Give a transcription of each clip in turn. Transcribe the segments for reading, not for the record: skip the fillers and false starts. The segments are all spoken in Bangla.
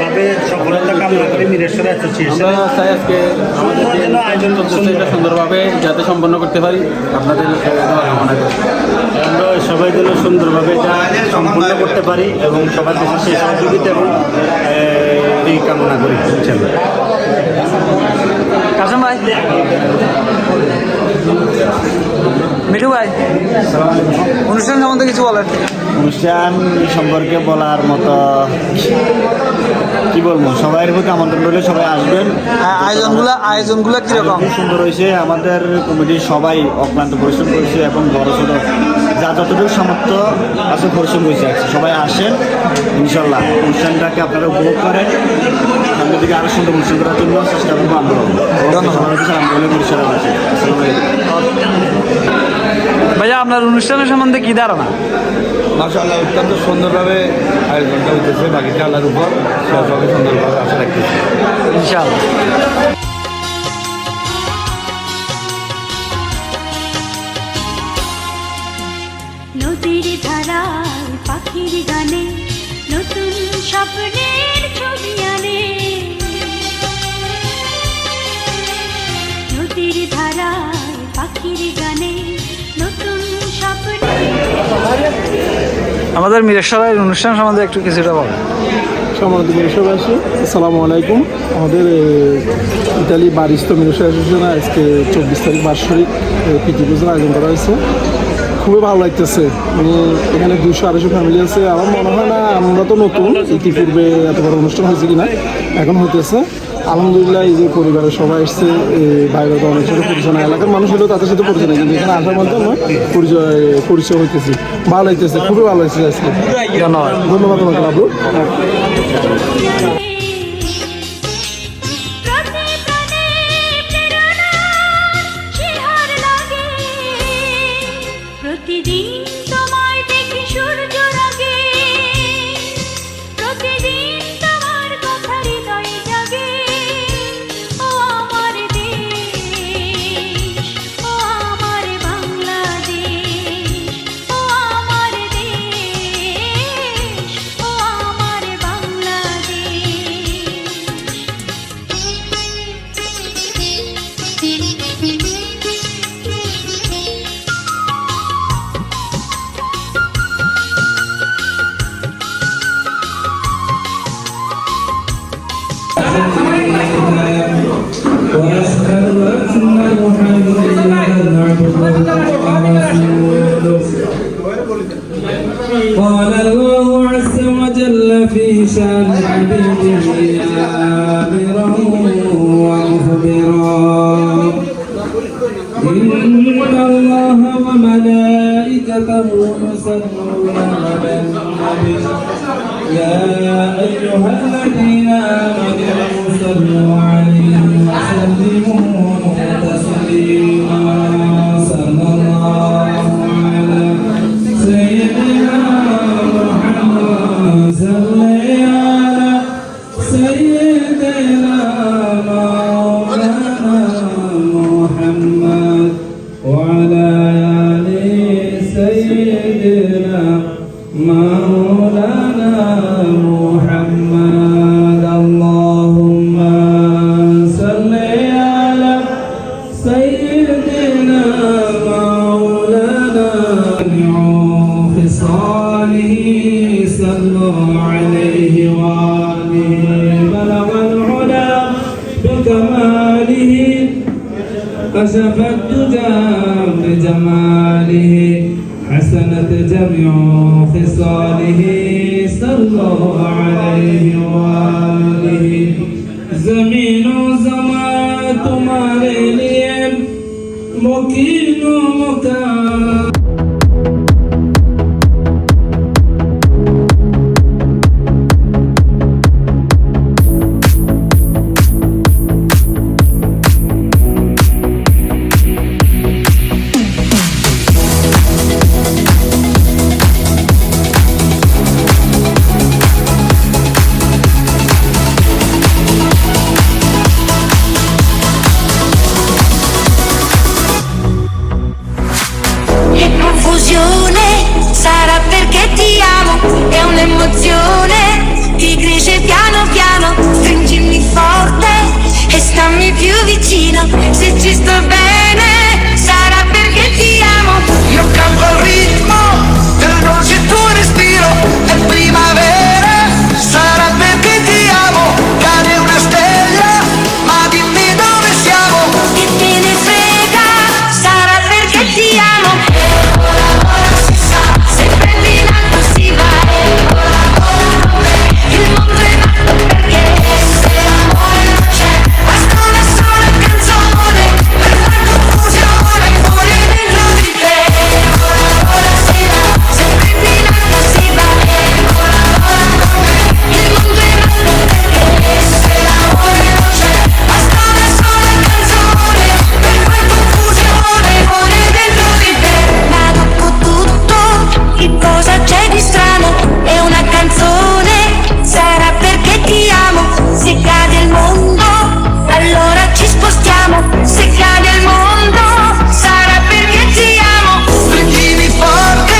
ভাবে সফলতা কামনা করি মিরেশ্বর অ্যাসোসিয়েশন। আমরা চাই আজকে আমাদের যে আয়োজন চলতেছে এটা সুন্দরভাবে যাতে সম্পন্ন করতে পারি, আপনাদের কামনা করি। আমরা সবাই যেন সুন্দরভাবে এটা সম্পূর্ণ করতে পারি এবং সবার কাছে সেই সহযোগিতা এবং এই কামনা করি ইনশাআল্লাহ। কাসেম ভাই, মিঠু ভাই, অনুষ্ঠান সম্বন্ধে কিছু বলেন। অনুষ্ঠান সম্পর্কে বলার মতো কি বলবো, সবাইয়ের প্রতি আমন্ত্রণ রইলে সবাই আসবেন। আয়োজনগুলো কিরকম? খুব সুন্দর হয়েছে। আমাদের কমিটির সবাই অক্লান্ত পরিশ্রম করেছে এবং বড় ছোট যা যতটুকু সামর্থ্য আছে পরিশ্রম করেছে। সবাই আসেন ইনশাল্লাহ, অনুষ্ঠানটাকে আপনারা উপভোগ করেন। সামনে দিকে আরও সুন্দর অনুষ্ঠান করার জন্য চেষ্টা করবো আমরা। ভাইয়া, আপনার অনুষ্ঠানের সম্বন্ধে কি ধারণা? মাশাআল্লাহ, অত্যন্ত সুন্দরভাবে আয়োজনটা হইতেছে। বাকিটা আল্লাহর উপর, সবাই সুন্দরভাবে আশা রাখতেছে ইনশাআল্লাহ। নদীর ধারায় পাখির গানে নতুন স্বপ্নের ছবি আনে। নদীর ধারায় পাখির গানে নতুন স্বপ্নের। আমাদের মিরেশ্বরের অনুষ্ঠান সম্বন্ধে একটু কিছুটা বলেন। সম্মানিত মিরেশ্বরবাসী, আসসালামু আলাইকুম। আমাদের ইতালি বারিস্তো মিরেশ্বর অ্যাসোসিয়েশনে আজকে 24 তারিখ বার্ষিক পিটি পুজোর আয়োজন করা হয়েছে। খুবই ভালো লাগতেছে। এখানে 200-250 ফ্যামিলি আছে। আমার মনে হয় না আমরা তো নতুন, ইতিপূর্বে এত বড় অনুষ্ঠান হয়েছে কিনা, এখন হইতেছে। আলহামদুলিল্লাহ, এই যে পরিবারের সবাই এসছে, বাইরে তো অনেক সাথে পরিচয় না, এলাকার মানুষ হলেও তাদের সাথে পরিচয় নেই, কিন্তু এখানে আসার মাধ্যমে পরিচয় হইতেছি। ভালো লাগতেছে, খুবই ভালো লাগছে আজকে। ধন্যবাদ তোমাকে বাবু। প্রতিদিন তোমায় দেখি সূর্য রাগে, প্রতিদিন তোমার কথা হৃদয়ে জাগে। ও আমার দেশ, ও আমার বাংলাদেশ, ও আমার দেশ, ও আমার وأشهد أن محمدا عبده ورسوله. قال الله عز وجل في شأن حبيبه آمرا ومخبرا: إن الله وملائكته يصلون على النبي يا أيها الذين آمنوا صلوا عليه وسلموا تسليما. صلى الله على سيدنا محمد، صل على سيدنا مولانا محمد وعلى آل سيدنا مولانا محمد. اللهم صل على سيدنا مولانا خصاله صلوا عليه وآله. بلغ العلا بكماله، كشف الدجى بجماله، حسنت جميع خصاله صلوا عليه وآله. زمین و زمان تمہارے لیے مقیم و مقام. stammi più vicino. Se ci sto bene sarà perché ti amo. Io campo al ritmo del dolce tuo respiro. È primavera, sarà perché ti amo. Cade una stella, ma dimmi dove siamo. Che te ne frega, sarà perché ti amo. Ora, ora si sa, se prendi in alto si va. Ora, il mondo è matto perché se l'amore non c'è, basta una sola canzone per far confusione fuori dentro di te. Ora si va, se prendi in alto si va. Ora, il mondo è matto perché se l'amore non c'è, basta una sola canzone per far confusione fuori dentro di te. Ma dopo tutto, che cosa c'è di strano? È una canzone, sarà perché ti amo. Se cade il mondo, allora ci spostiamo. Se cade il mondo, sarà perché ti amo. Stringimi forte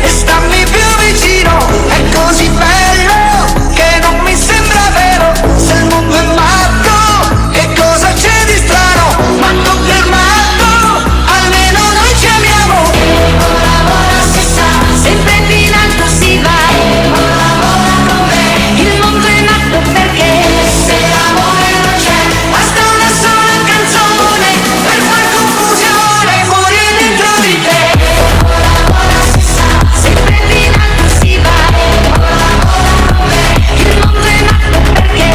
e stammi più vicino. È così bello che non mi sembra vero. Se il mondo è matto, che cosa c'è di strano? Matto per matto, almeno noi ci amiamo. Ora, ora si sa, se prendi in alto si va. Ora, il mondo è matto perché se l'amore non c'è, basta una sola canzone per far confusione fuori dentro di te. Ora si sa, se prendi in alto si va. Il mondo è matto perché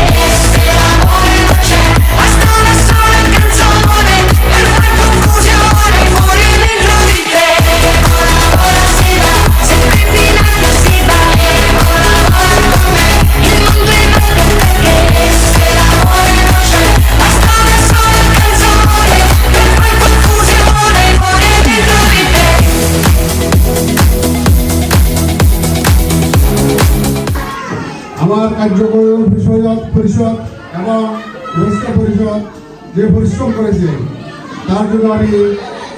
se l'amore non c'è, basta una sola canzone per far confusione fuori dentro di te. Ora si va, se prendi in alto si va. Il mondo è matto perché se l'amore non c'è, basta una sola canzone per far confusione fuori dentro di te. আমার কার্যকরণ পরিষদ এবং ব্যবস্থা পরিষদ যে পরিশ্রম করেছে তার জন্য আমি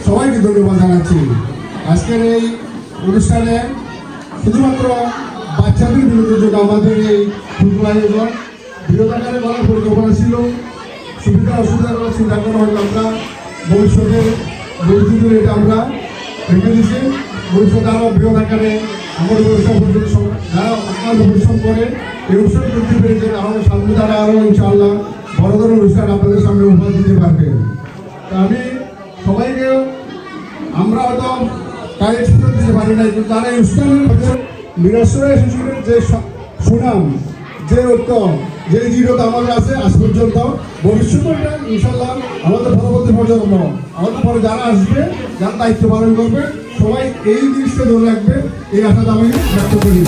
সবাইকে ধন্যবাদ জানাচ্ছি। আজকের এই অনুষ্ঠানে শুধুমাত্র বাচ্চাদের বিনোদনের জন্য আমাদের এই ফুটবল আয়োজন বিনোদনকারী করার পরিকল্পনা ছিল। সুবিধা অসুবিধার কথা চিন্তা করা হলে আমরা ভবিষ্যতে এটা আমরা রেখে দিচ্ছি। ভবিষ্যতে আরও বৃহৎ আকারে আমাদের ব্যবসা যারা অত্যন্ত পরিশ্রম করে এই অনুষ্ঠান করতে পেরেছে আরও সামনে তারা আরও ইনশাআল্লাহ বড় ধরনের অনুষ্ঠান আপনাদের সামনে উপহার দিতে পারবে। তা আমি সবাইকে আমরা হয়তো কাজে ছুটে দিতে পারি না, কিন্তু তারা এই অনুষ্ঠানের নিরস্বয় শিশুদের যে সুনাম, যে উত্তম, যে দৃঢ়তা আমাদের আছে আজ পর্যন্ত, ভবিষ্যতে এটা ইনশাল্লাহ আমাদের পরবর্তী প্রজন্ম, আমাদের পরে যারা আসবে, যারা দায়িত্ব পালন করবে, সবাই এই জিনিসটা ধরে রাখবে, এই আশাটা আমি ব্যক্ত করি।